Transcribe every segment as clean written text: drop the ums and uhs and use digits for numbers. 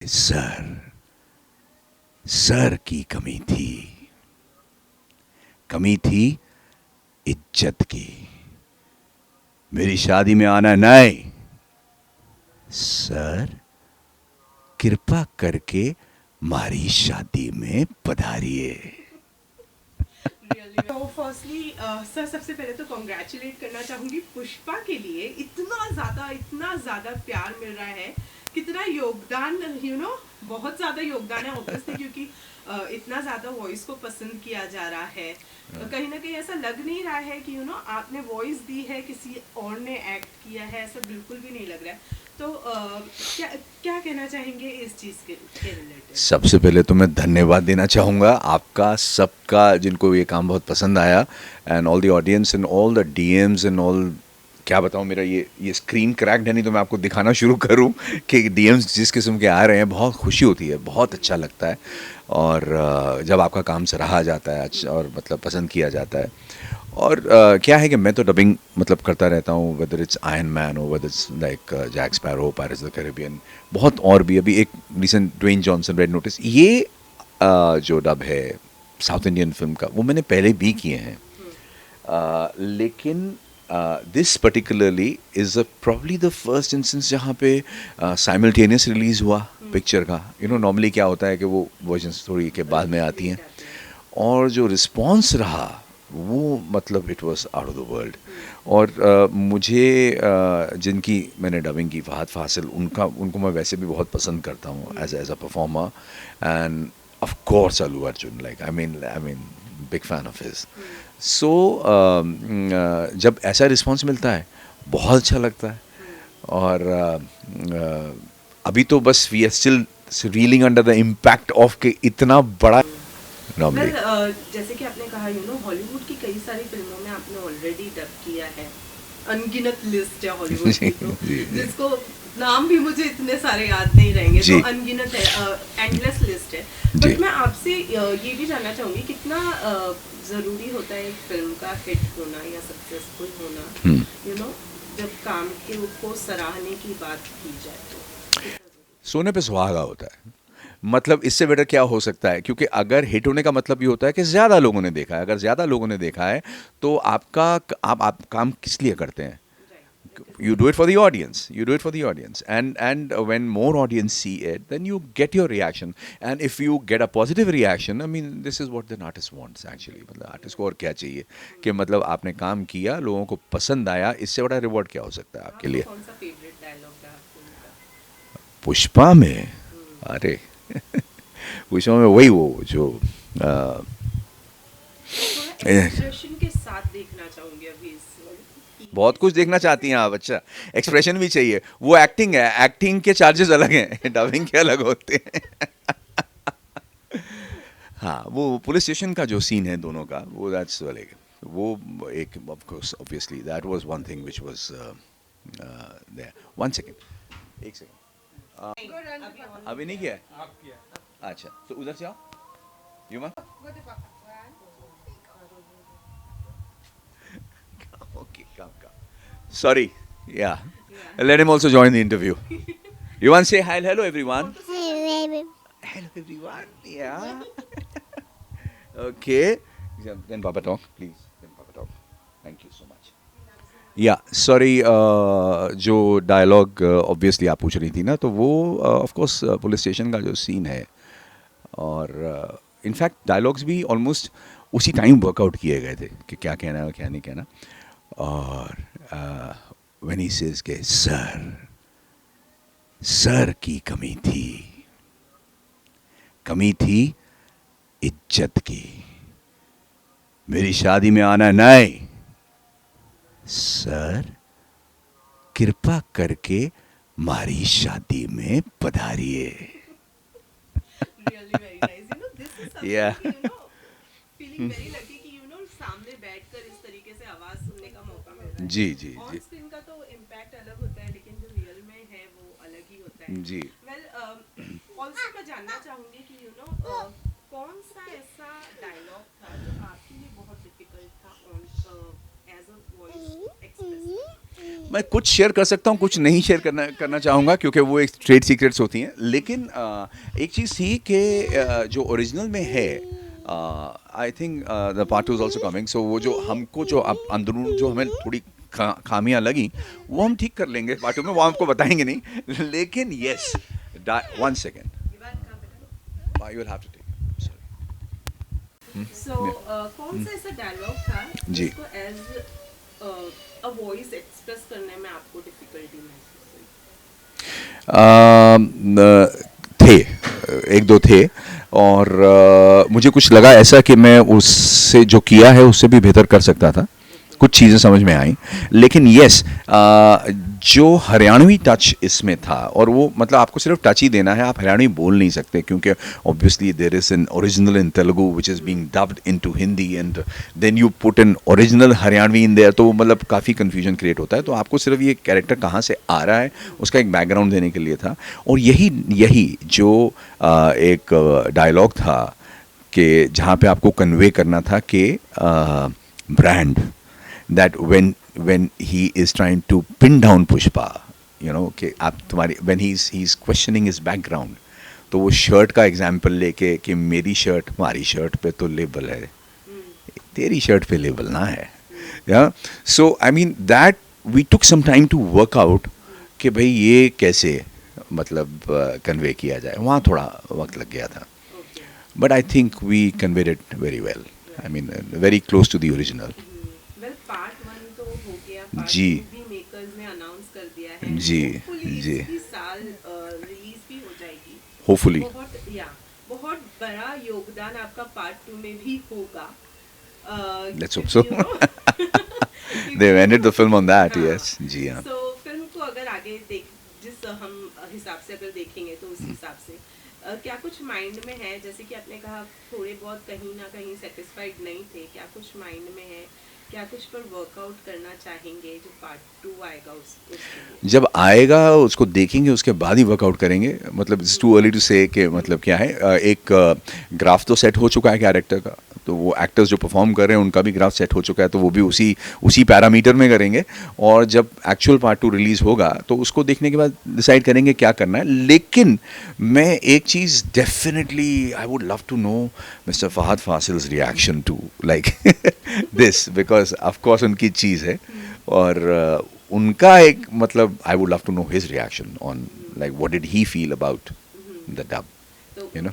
Sir sir की कमी थी इज्जत की। मेरी शादी में आना नहीं। सर कृपा करके हमारी शादी में पधारिए। रियली तो फर्स्टली सर सबसे पहले तो कॉन्ग्रेचुलेट करना चाहूंगी पुष्पा के लिए। इतना ज़्यादा प्यार मिल रहा है, कितना योगदान बहुत ज़्यादा योगदान है ऑब्वियसली, क्योंकि इतना ज़्यादा वॉइस को पसंद किया जा रहा है। कहीं ना कहीं ऐसा लग नहीं रहा है कि आपने वॉइस दी है, किसी और ने एक्ट किया है, ऐसा बिल्कुल भी नहीं लग रहा है। तो क्या क्या कहना चाहेंगे इस चीज़ के रिलेटेड? सबसे पहले तो मैं धन्यवाद देना चाहूँगा आपका सबका, जिनको ये काम बहुत पसंद आया, and all the audience and all the DMs and all. क्या बताऊँ, मेरा ये स्क्रीन क्रैक्ड है, नहीं तो मैं आपको दिखाना शुरू करूँ कि डीएम्स जिस किस्म के आ रहे हैं। बहुत खुशी होती है, बहुत अच्छा लगता है। और जब आपका काम सराहा जाता है अच्छा, और मतलब पसंद किया जाता है। और क्या है कि मैं तो डबिंग मतलब करता रहता हूँ, वेदर इट्स आयरन मैन हो, whether it's like Jack Sparrow, Pirates of the Caribbean, बहुत और भी। अभी एक recent Dwayne Johnson, Red Notice, ये जो डब है साउथ इंडियन फिल्म का, वो मैंने पहले भी किए हैं। लेकिन this particularly is probably the first instance जहाँ पे साइमल्टेनियस रिलीज़ हुआ पिक्चर का। नॉर्मली क्या होता है कि वो वर्जन्स थोड़ी के बाद में आती हैं, और जो रिस्पॉन्स रहा वो मतलब it was out of the world. और मुझे जिनकी मैंने डबिंग की, फहद फासिल, उनको मैं वैसे भी बहुत पसंद करता हूँ as a performer. And of course Allu Arjun, like I mean big fan of his. So जब ऐसा रिस्पॉन्स मिलता है बहुत अच्छा लगता है। और अभी तो बस we are still reeling under the impact of के इतना बड़ा नॉर्मली। वेल जैसे कि आपने कहा हॉलीवुड की कई सारी फिल्मों में आपने ऑलरेडी डब किया है। अनगिनत लिस्ट है हॉलीवुड जी की तो, जी जी जिसको नाम भी मुझे इतने सारे याद नहीं रहेंगे, तो जी अनगिनत है, एंडलेस लिस्ट है। जी। बट मैं आपसे ये भी जानना चाहूंगी, कितना ज़रूरी होता है एक फिल्म का हिट होना या सक्सेसफुल होना, यू नो जब काम के को सराहने की बात की जाए तो कितना ज़रूरी? सोने पे सुहागा होता है। मतलब इससे बेटर क्या हो सकता है, क्योंकि अगर हिट होने का मतलब ये होता है कि ज़्यादा लोगों ने देखा है। अगर ज़्यादा लोगों ने देखा है तो आपका आप काम किस लिए करते हैं? Right, that is You do it for the audience. You do it for the audience. And when more audience see it, then you get your reaction. And if you get a positive reaction, I mean, this is what an artist wants actually. मतलब artist को और क्या चाहिए कि मतलब आपने काम किया, लोगों को पसंद आया, इससे बड़ा रिवॉर्ड क्या हो सकता है आपके आपका लिए? कौन सा फेवरेट डायलॉग रहा फिल्म का? पुष्पा में, अरे पुष्पा में वही वो जो अ, थोड़ा ए, एक्सप्रेशन के साथ देखना चाहूंगी अभी इस बहुत कुछ देखना चाहती हैं आप। अच्छा, एक्सप्रेशन भी चाहिए, वो एक्टिंग है, एक्टिंग के चार्जेस अलग हैं डबिंग के अलग होते हैं। हाँ, वो पुलिस स्टेशन का जो सीन है दोनों का, वो दैट्स लाइक, वो एक of course obviously that was one thing which was there. One second, एक सेकंड। अभी ऑन नहीं अभी नहीं किया किया है। है? अच्छा, तो उधर से आओ। यू मान? Okay, come. Sorry. Yeah. Let him also join the interview. You want to say hi, hello everyone? Hello everyone. Yeah. Okay. Then Papa talk, please. Then Papa talk. Thank you so much. या sorry, जो dialogue obviously आप पूछ रही थी ना, तो वो of course police station का जो सीन है, और इनफैक्ट डायलॉग्स भी ऑलमोस्ट उसी टाइम वर्कआउट किए गए थे कि क्या कहना है और क्या नहीं कहना। और व्हेन ही सेज के सर की कमी थी इज्जत की। मेरी शादी में आना नहीं। सर कृपा करके हमारी शादी में पधारिए। Really very nice, this is या समथिंग कि फीलिंग वेरी लकी कि सामने बैठकर इस तरीके से आवाज सुनने का मौका मिल रहा जी जी है। ऑन जी स्क्रीन का तो इम्पैक्ट अलग होता है, लेकिन जो रियल में है वो अलग ही होता है। जी। वेल ऑल्सो मैं जानना चाहूंगी कि कौन सा ऐसा डायलॉग था जो आपके लिए बहुत डिफिकल्ट था on as a voice express करना? मैं कुछ शेयर कर सकता हूँ, कुछ नहीं शेयर करना चाहूँगा क्योंकि वो एक ट्रेड सीक्रेट्स होती हैं। लेकिन एक चीज़ थी कि जो ओरिजिनल में है, I think the part two is also coming. So वो जो हमको जो अब अंदरून जो हमें थोड़ी खामियां लगी वो हम ठीक कर लेंगे पार्ट टू में, वो आपको बताएंगे नहीं। लेकिन yes, one second, you will have to take. So कौन सा ऐसा डायलॉग था जी। जिसको एज अ वॉइस एक्सप्रेस करने में आपको डिफिकल्टी महसूस हुई? थे, एक दो थे, और मुझे कुछ लगा ऐसा कि मैं उससे जो किया है उससे भी बेहतर कर सकता था। कुछ चीज़ें समझ में आई, लेकिन यस, जो हरियाणवी टच इसमें था, और वो मतलब आपको सिर्फ टच ही देना है, आप हरियाणवी बोल नहीं सकते क्योंकि obviously there is an original in Telugu which is being dubbed into Hindi, and then you put an original Haryanvi in there, तो मतलब काफ़ी कन्फ्यूजन क्रिएट होता है। तो आपको सिर्फ ये कैरेक्टर कहाँ से आ रहा है उसका एक बैकग्राउंड देने के लिए था। और यही जो एक डायलॉग था कि जहाँ पे आपको कन्वे करना था कि brand, that when he is trying to pin down Pushpa, you know, कि आप तुम्हारी when he's questioning his background, तो वो शर्ट का एग्जाम्पल लेके कि मेरी शर्ट, तुम्हारी शर्ट पे तो लेबल है, तेरी शर्ट पे लेबल ना है। या so I mean that we took some time to work out कि भाई ये कैसे मतलब कन्वे किया जाए, वहाँ थोड़ा वक्त लग गया था। But I think we conveyed it very well, I mean very close to the original. Well part 1 तो हो गया, पार्ट जी। 2 भी मेकर्स ने अनाउंस कर दिया है। जी, Hopefully जी। इसी साल रिलीज भी हो जाएगी। होपफुली बहुत बड़ा योगदान आपका पार्ट 2 में भी होगा। Let's hope so. They've ended the film on that, yes. जी हाँ। सो फिल्म को अगर आगे जिस हम हिसाब से अगर देखेंगे तो उस हिसाब से क्या कुछ माइंड में है, जैसे कि आपने कहा थोड़े बहुत कहीं ना कहीं सेटिस्फाइड नहीं थे, क्या कुछ माइंड में है, क्या कुछ पर वर्कआउट करना चाहेंगे जो पार्ट 2 आएगा उसके लिए? जब आएगा उसको देखेंगे, उसके बाद ही वर्कआउट करेंगे। मतलब इट्स टू अर्ली टू से कि मतलब क्या है, एक ग्राफ तो सेट हो चुका है कैरेक्टर का, तो वो एक्टर्स जो परफॉर्म कर रहे हैं उनका भी ग्राफ सेट हो चुका है, तो वो भी उसी पैरामीटर में करेंगे। और जब एक्चुअल पार्ट 2 रिलीज़ होगा तो उसको देखने के बाद डिसाइड करेंगे क्या करना है। लेकिन मैं एक चीज़ definitely I would love to know mister Fahadh Faasil's reaction to like this, because of course उनकी चीज़ है, और उनका एक मतलब I would love to know his reaction on like what did he feel about the dub, you know.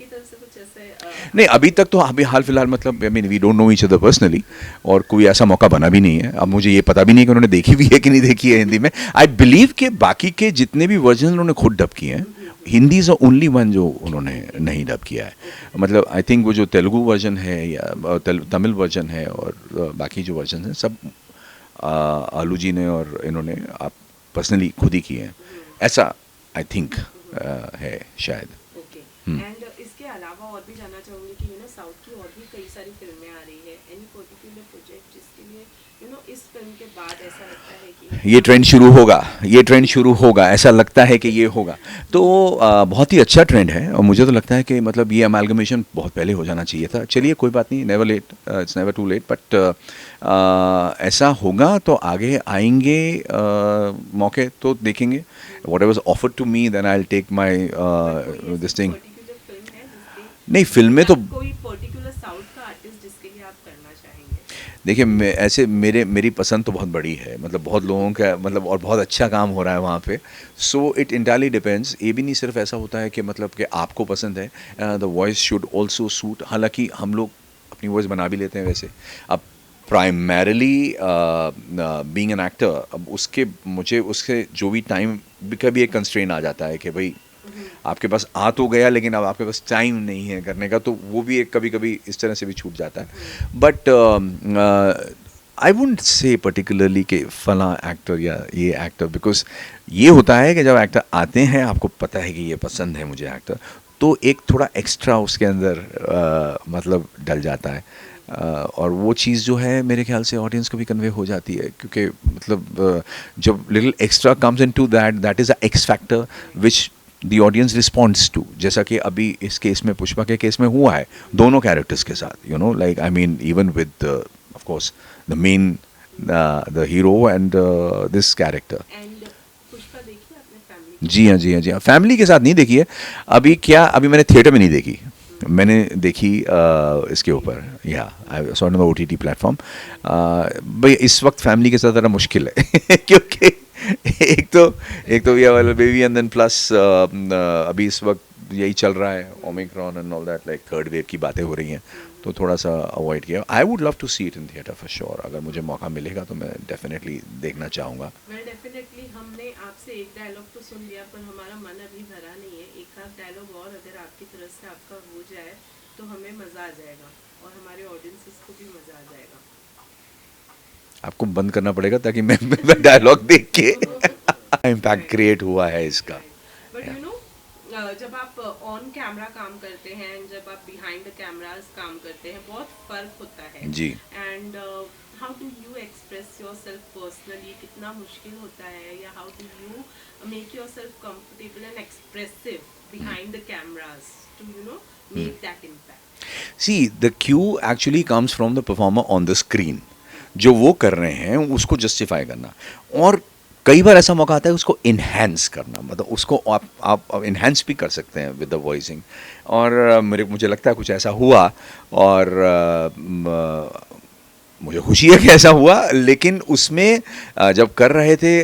नहीं, अभी तक तो अभी हाल फिलहाल मतलब I mean we don't know each other personally, और कोई ऐसा मौका बना भी नहीं है। अब मुझे ये पता भी नहीं कि उन्होंने देखी भी है कि नहीं देखी है हिंदी में। आई बिलीव कि बाकी के जितने भी वर्जन उन्होंने खुद डब किए हैं, Hindi is the only one जो उन्होंने नहीं डब किया है। मतलब आई थिंक वो जो तेलुगु वर्जन है या तमिल वर्जन है और बाकी जो वर्जन हैं सब आलू जी ने और इन्होंने आप पर्सनली खुद ही किए हैं, ऐसा आई थिंक है शायद। एंड इसके अलावा और भी जानना चाहूँगी कि यू नो साउथ की और भी कई सारी फिल्में आ रही है, एनी पर्टिकुलर प्रोजेक्ट जिसके लिए यू नो इस फिल्म के बाद ऐसा लगता है कि ये ट्रेंड शुरू होगा, ऐसा लगता है कि ये होगा, तो बहुत ही अच्छा ट्रेंड है। और मुझे तो लगता है कि मतलब ये अमालगमेशन बहुत पहले हो जाना चाहिए था। चलिए कोई बात नहीं, never late, it's never too late, but ऐसा होगा तो आगे आएंगे मौके तो देखेंगे। Whatever offered to me then I will take my this thing. नहीं, फिल्में तो कोई पर्टिकुलर साउथ का आर्टिस्ट जिसके लिए आप करना चाहेंगे? देखिए, मैं ऐसे मेरी पसंद तो बहुत बड़ी है, मतलब बहुत लोगों का मतलब और बहुत अच्छा काम हो रहा है वहाँ पे। So it entirely depends. ये भी नहीं सिर्फ ऐसा होता है कि मतलब कि आपको पसंद है, the voice should also suit. हालांकि हम लोग अपनी वॉइस बना भी लेते हैं वैसे। अब प्राइमरीली बीइंग एन एक्टर, अब उसके जो भी टाइम का भी एक कंस्ट्रेन आ जाता है कि भाई आपके पास आ तो गया लेकिन अब आपके पास टाइम नहीं है करने का, तो वो भी एक कभी इस तरह से भी छूट जाता है। But I wouldn't say particularly कि फला एक्टर या ये एक्टर, बिकॉज ये होता है कि जब एक्टर आते हैं आपको पता है कि ये पसंद है मुझे एक्टर, तो एक थोड़ा एक्स्ट्रा उसके अंदर मतलब डल जाता है। और वो चीज़ जो है मेरे ख्याल से ऑडियंस को भी कन्वे हो जाती है, क्योंकि मतलब जब little extra comes into that is a X factor which the audience responds to. जैसा कि अभी इस केस में, पुष्पा के केस में हुआ है दोनों कैरेक्टर्स के साथ, you know, like I mean even with of course the main the hero and this character. And Pushpa देखी आपने फैमिली? जी हाँ, जी हाँ, जी हाँ. फैमिली के साथ नहीं देखी है. अभी मैंने थिएटर में नहीं देखी. मैंने देखी इसके ऊपर, या I saw on the OTT platform. भाई इस वक्त फैमिली के साथ ज़रा मुश्किल है क्योंकि एक तो we have baby and then plus अभी इस वक्त यही चल रहा है, Omicron and all that, like third wave की बातें हो रही हैं, तो थोड़ा सा अवॉइड किया. I would love to see it in theatre for sure. अगर मुझे मौका मिलेगा तो मैं डेफिनेटली देखना चाहूँगा. मैं डेफिनेटली, हमने आपसे एक डायलॉग तो सुन लिया पर हमारा मन अभी भरा नहीं है. एक आध डायलॉग और अगर आपकी तरफ से आपका हो जाए तो हमें मज़ा आ जाएगा और हमारे ऑडियंसेस को भी मज़ा आ जाएगा. आपको बंद करना पड़ेगा ताकि मैं डायलॉग देख के इम्पैक्ट क्रिएट हुआ है इसका. बट यू नो, जब आप ऑन कैमरा काम करते हैं, जब आप बिहाइंड द कैमरास काम करते हैं, बहुत फर्क होता है. जी. And how do you express yourself personally? कितना मुश्किल होता है, या how do you make yourself comfortable and expressive behind the cameras to make that impact? See the cue actually comes from the performer on the screen. जो वो कर रहे हैं उसको जस्टिफाई करना, और कई बार ऐसा मौका आता है उसको इन्हेंस करना, मतलब उसको आप इन्हेंस भी कर सकते हैं विद द वॉइसिंग. और मुझे लगता है कुछ ऐसा हुआ, और मुझे खुशी है कि ऐसा हुआ. लेकिन उसमें जब कर रहे थे,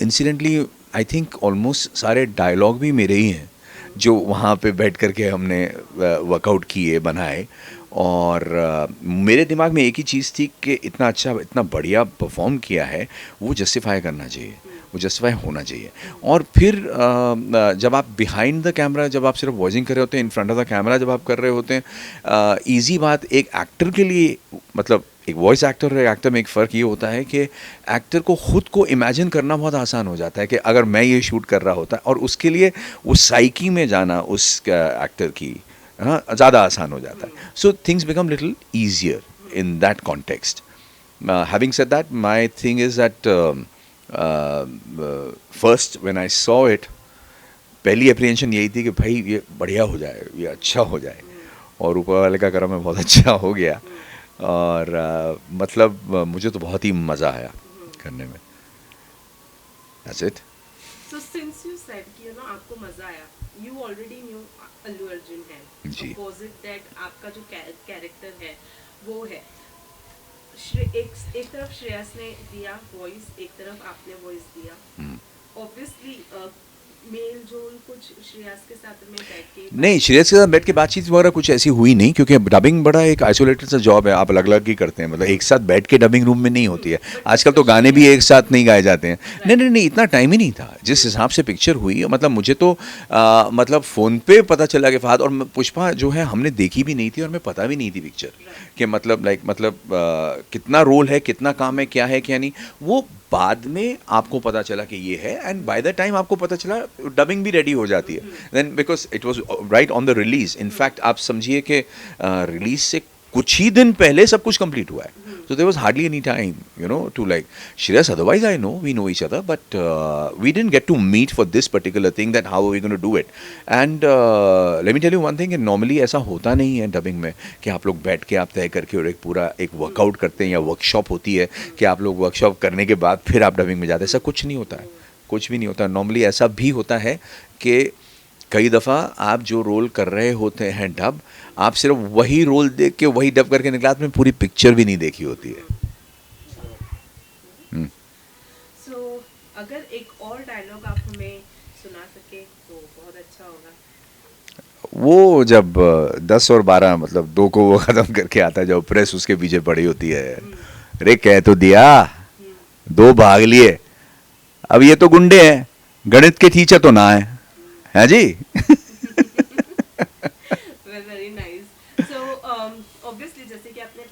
इंसिडेंटली आई थिंक ऑलमोस्ट सारे डायलॉग भी मेरे ही हैं जो वहाँ पे बैठ करके हमने वर्कआउट किए, बनाए. और मेरे दिमाग में एक ही चीज़ थी कि इतना अच्छा, इतना बढ़िया परफॉर्म किया है, वो जस्टिफाई करना चाहिए, वो जस्टिफाई होना चाहिए. और फिर जब आप बिहाइंड द कैमरा, जब आप सिर्फ वॉइसिंग कर रहे होते हैं, in front of the camera जब आप कर रहे होते हैं, ईजी बात एक एक्टर के लिए, मतलब एक वॉइस एक्टर और एक एक्टर में एक फ़र्क ये होता है कि एक्टर को खुद को इमेजिन करना बहुत आसान हो जाता है कि अगर मैं ये शूट कर रहा होता, और उसके लिए उस साइकी में जाना उस एक्टर की, हाँ, ज़्यादा आसान हो जाता है. So things become little easier in that context. Having said that, my thing is that first when I saw it, पहली अप्रीहेंशन यही थी कि भाई ये बढ़िया हो जाए, ये अच्छा हो जाए, और ऊपर वाले का करम है बहुत अच्छा हो गया. और मतलब मुझे तो बहुत ही मज़ा आया करने में. That's it. So since you said कि आपको मजा आया, you already knew Allu Arjun है. जी. Opposite that आपका जो कैरेक्टर है वो है. एक तरफ श्रेयस ने दिया वॉइस, एक तरफ आपने वॉइस दिया. Obviously मेल जोल कुछ श्रेयस के साथ में बैठ के नहीं, श्रेयस के साथ बैठ के बातचीत वगैरह कुछ ऐसी हुई नहीं, क्योंकि डबिंग बड़ा एक आइसोलेटेड सा जॉब है. आप अलग अलग ही करते हैं, मतलब एक साथ बैठ के डबिंग रूम में नहीं होती है. आजकल तो गाने भी एक साथ नहीं गाए जाते हैं. नहीं, इतना टाइम ही नहीं था. जिस हिसाब से पिक्चर हुई, मतलब मुझे तो मतलब फ़ोन पे पता चला कि फहद और पुष्पा जो है हमने देखी भी नहीं थी, और हमें पता भी नहीं थी पिक्चर कि मतलब कितना रोल है, कितना काम है, क्या है क्या नहीं, वो बाद में आपको पता चला कि ये है. एंड बाय द टाइम आपको पता चला डबिंग भी रेडी हो जाती है, then because it was right on the release. In fact आप समझिए कि रिलीज से कुछ ही दिन पहले सब कुछ कंप्लीट हुआ है. So there was hardly any time, to like Shreyas. Otherwise, I know we know each other, but we didn't get to meet for this particular thing. That how are we going to do it? And let me tell you one thing. Normally ऐसा होता नहीं है dubbing में कि आप लोग बैठ के आप तय करके और एक वर्कआउट करते हैं, या वर्कशॉप होती है कि आप लोग वर्कशॉप करने के बाद फिर आप डबिंग में जाते हैं. ऐसा कुछ नहीं होता है, कुछ भी नहीं होता. नॉर्मली ऐसा भी होता है कि कई दफ़ा आप जो रोल कर रहे होते हैं डब, आप सिर्फ वही रोल देख के वही डब करके निकला, आपने पूरी पिक्चर भी नहीं देखी होती है. So, अगर एक और डायलॉग आप हमें सुना सके तो बहुत अच्छा होगा. वो जब 10 और 12 मतलब 2 को वो ख़त्म करके आता है, जब प्रेस उसके पीछे पड़ी होती है, अरे कह तो दिया 2 भाग लिए, अब ये तो गुंडे हैं, गणित के टीचर तो ना है जी. Very nice. सो ऑब्वियसली जैसे कि आपने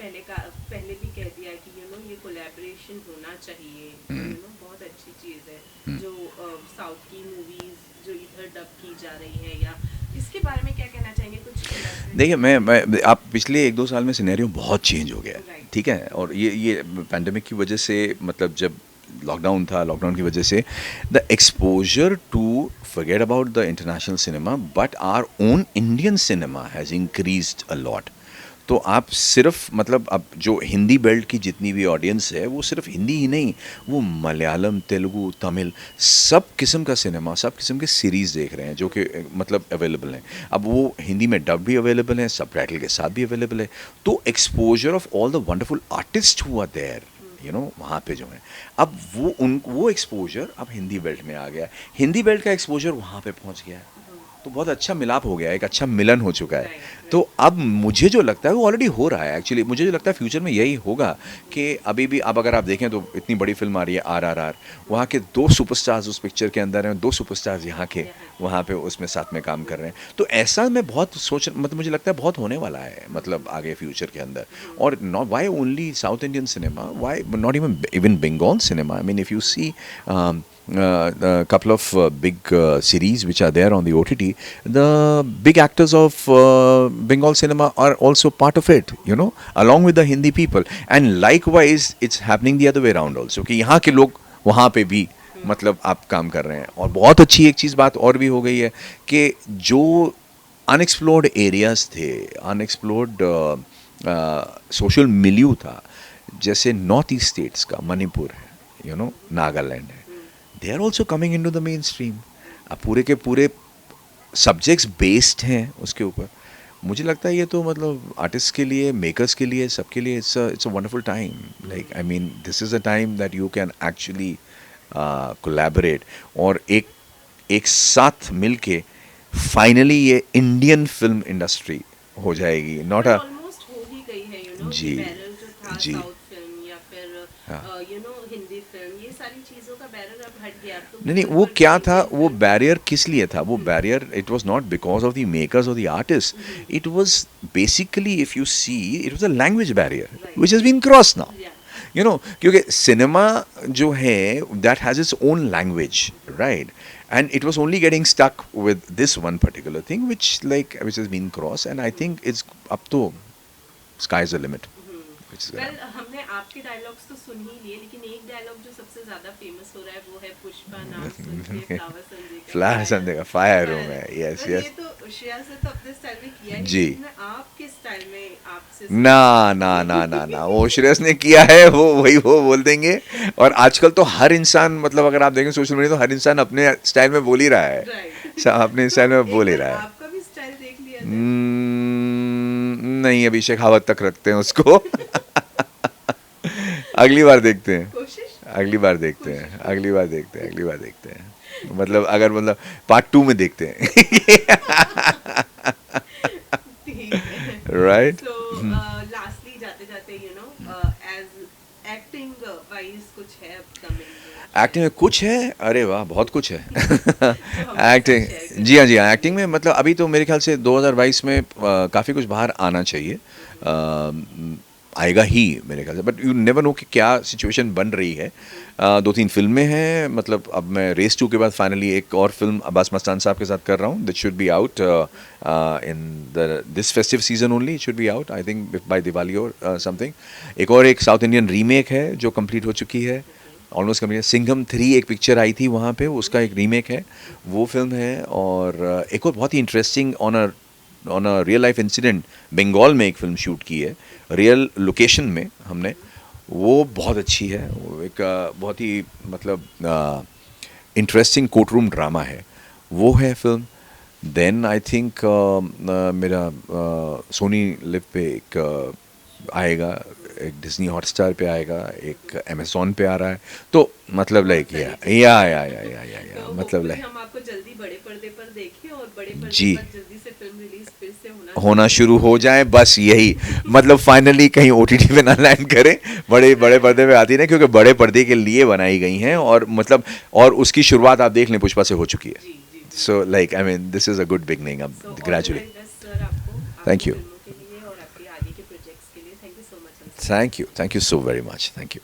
पहले भी कह दिया कि ये कोलैबोरेशन होना चाहिए. बहुत अच्छी चीज़ है जो साउथ की मूवीज जो इधर डब की जा रही है, या इसके बारे में क्या कहना चाहेंगे कुछ? देखिए, मैं आप पिछले 1-2 साल में सिनेरियो बहुत चेंज हो गया है, ठीक है. और ये पैंडेमिक की वजह से, मतलब जब लॉकडाउन था, लॉकडाउन की वजह से the exposure to forget about the international cinema, but our own Indian cinema has increased a lot. तो आप सिर्फ मतलब अब जो हिंदी बेल्ट की जितनी भी ऑडियंस है वो सिर्फ हिंदी ही नहीं, वो मलयालम, तेलुगु, तमिल, सब किस्म का सिनेमा, सब किस्म के सीरीज़ देख रहे हैं जो कि मतलब अवेलेबल हैं। अब वो हिंदी में डब भी अवेलेबल है, सबटाइटल के साथ भी अवेलेबल है। तो exposure of all the wonderful artist हुआ देयर, यू नो, वहाँ पे जो है अब वो एक्सपोजर अब हिंदी बेल्ट में आ गया, हिंदी बेल्ट का एक्सपोजर वहाँ पे पहुँच गया है। तो बहुत अच्छा मिलाप हो गया है, एक अच्छा मिलन हो चुका है। तो अब मुझे जो लगता है वो ऑलरेडी हो रहा है एक्चुअली, मुझे जो लगता है फ्यूचर में यही होगा कि अभी भी अब अगर आप देखें तो इतनी बड़ी फिल्म आ रही है RRR, वहाँ के 2 सुपरस्टार्स उस पिक्चर के अंदर हैं, 2 सुपरस्टार्स यहाँ के वहाँ पे उसमें साथ में काम कर रहे हैं। तो ऐसा मैं बहुत सोच मतलब मुझे लगता है बहुत होने वाला है मतलब आगे फ्यूचर के अंदर। और not why only South Indian cinema, why not even Bengal cinema. I mean if you see couple of big series which are there on the OTT, the big actors of Bengal cinema are also part of it, you know, along with the Hindi people. And likewise, it's happening the other way around also, कि यहाँ के लोग वहाँ पे भी मतलब आप काम कर रहे हैं। और बहुत अच्छी एक चीज़ बात और भी हो गई है कि जो अनएक्सप्लोर्ड एरियाज़ थे, अनएक्सप्लोर्ड सोशल मिल्यू था, जैसे नॉर्थ ईस्ट स्टेट्स का मणिपुर है, यू नो, नागालैंड है, they are also coming in to the mainstream. अब पूरे के पूरे सब्जेक्ट्स बेस्ड हैं उसके ऊपर। मुझे लगता है ये तो मतलब आर्टिस्ट के लिए, मेकर्स के लिए, सबके लिए it's a wonderful time. Like I mean this is a time that you can actually collaborate और एक साथ मिल के फाइनली ये इंडियन फिल्म इंडस्ट्री हो जाएगी। नॉट अ ऑलमोस्ट हो ही गई है, यू नो, जी, बैरर जो था जी। साउथ फिल्म या फिर हाँ। यू नो हिंदी फिल्म, ये सारी चीजों का बैरर अब हट गया। अब तो नहीं, बिल्कुल वो पर क्या था, इंडियन वो फिल्म। बैरियर किस लिए था? वो barrier it was not because of the makers और the artist, it was basically if you see it was a language barrier which has been crossed now, Yeah. You know, क्योंकि cinema जो है that has its own language, right, and it was only getting stuck with this one particular thing which has been cross, and I think it's up to sky is the limit. Well, हमने आपके dialogues तो सुन ही लिए, लेकिन एक dialogue जो सबसे ज्यादा famous हो रहा है वो है पुष्पा नाम सुन के फ्लावर संडे का फ्लावर संडे का फायर रूम है, Well, यस ये यस। तो श्रेया से तो अपने स्टाइल में किया ही, जी। लेकिन आप किस स्टाइल में आपसे ना वो श्रेयस ने किया है, वो वही वो बोल देंगे। और आजकल तो हर इंसान मतलब अगर आप देखें सोशल मीडिया तो हर इंसान अपने स्टाइल में बोल ही रहा है, राइट। अपने स्टाइल में बोल ही रहा है। आपका भी स्टाइल देख लिया जाए। नहीं, अभी शेखावत तक रखते हैं उसको। अगली बार देखते हैं, कोशिश अगली बार देखते हैं, अगली बार देखते हैं, अगली बार देखते हैं, मतलब अगर मतलब पार्ट 2 में देखते हैं। ठीक है। राइट। So, lastly जाते जाते you know as acting wise कुछ है अपकमिंग? एक्टिंग में कुछ है, अरे वाह बहुत कुछ है। हम एक्टिंग, कुछ है। जी हाँ जी हाँ, एक्टिंग में मतलब अभी तो मेरे ख्याल से 2022 में काफ़ी कुछ बाहर आना चाहिए, आएगा ही मेरे ख्याल से, बट यू नेवर नो कि क्या सिचुएशन बन रही है। 2-3 फिल्में हैं, मतलब अब मैं रेस 2 के बाद फाइनली एक और फिल्म अब्बास मस्तान साहब के साथ कर रहा हूँ, that should be out in this festive season only, it should be out I think by Diwali और समथिंग। एक साउथ इंडियन रीमेक है जो कंप्लीट हो चुकी है, ऑलमोस्ट कंप्लीट। सिंघम 3 एक पिक्चर आई थी वहाँ पे, उसका एक रीमेक है, वो फिल्म है। और एक और बहुत ही interesting on a real life incident, Bengal में एक फिल्म शूट की है रियल लोकेशन में हमने, वो बहुत अच्छी है। वो एक बहुत ही मतलब इंटरेस्टिंग कोर्ट रूम ड्रामा है, वो है फिल्म। देन आई थिंक मेरा सोनी लिव पे एक आएगा, एक डिज्नी हॉटस्टार पे आएगा, एक अमेज़ॉन पे आ रहा है, तो मतलब लाइक या तो मतलब hopefully लाइक हम आपको जल्दी बड़े पर्दे पर देखें और बड़े पर्दे जी। पर जल्दी से फिल्म रिलीज फिर से होना शुरू हो जाए, बस यही मतलब फाइनली कहीं OTT पे ना लैंड करें, बड़े पर्दे पे आती ना, क्योंकि बड़े पर्दे के लिए बनाई गई हैं। और मतलब और उसकी शुरुआत आप देख लें, पुष्पा से हो चुकी है। जी जी। So like I mean this is a good beginning अब So, all the gradually. very best, sir, आपको Thank आपकी you. फिल्मों के लिए और आपके आगे के प्रोजेक्ट्स के लिए। Thank you so much. Thank you so very much, thank you.